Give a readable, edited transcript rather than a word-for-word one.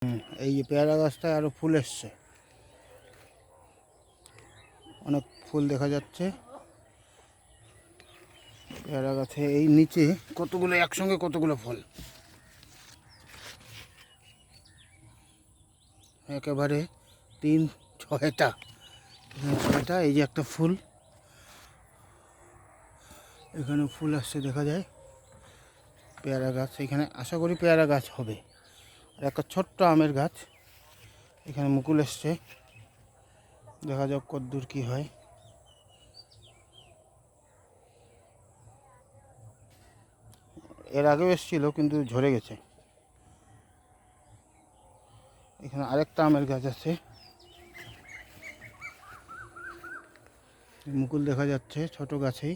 এই যে পেয়ারা গাছটায় আরও ফুল এসছে, অনেক ফুল দেখা যাচ্ছে পেয়ারা গাছে। এই নিচে কতগুলো একসঙ্গে কতগুলো ফল, একেবারে 3-6টা, 6টা। এই যে একটা ফুল, এখানে ফুল আসছে দেখা যায়। পেয়ারা গাছ, এখানে আশা করি পেয়ারা গাছ হবে। আর একটা ছোট্ট আমের গাছ, এখানে মুকুল এসছে, দেখা যাক কতদূর কি হয়। এর আগেও এসেছিল কিন্তু ঝরে গেছে। এখানে আরেকটা আমের গাছ আছে, মুকুল দেখা যাচ্ছে ছোট গাছেই।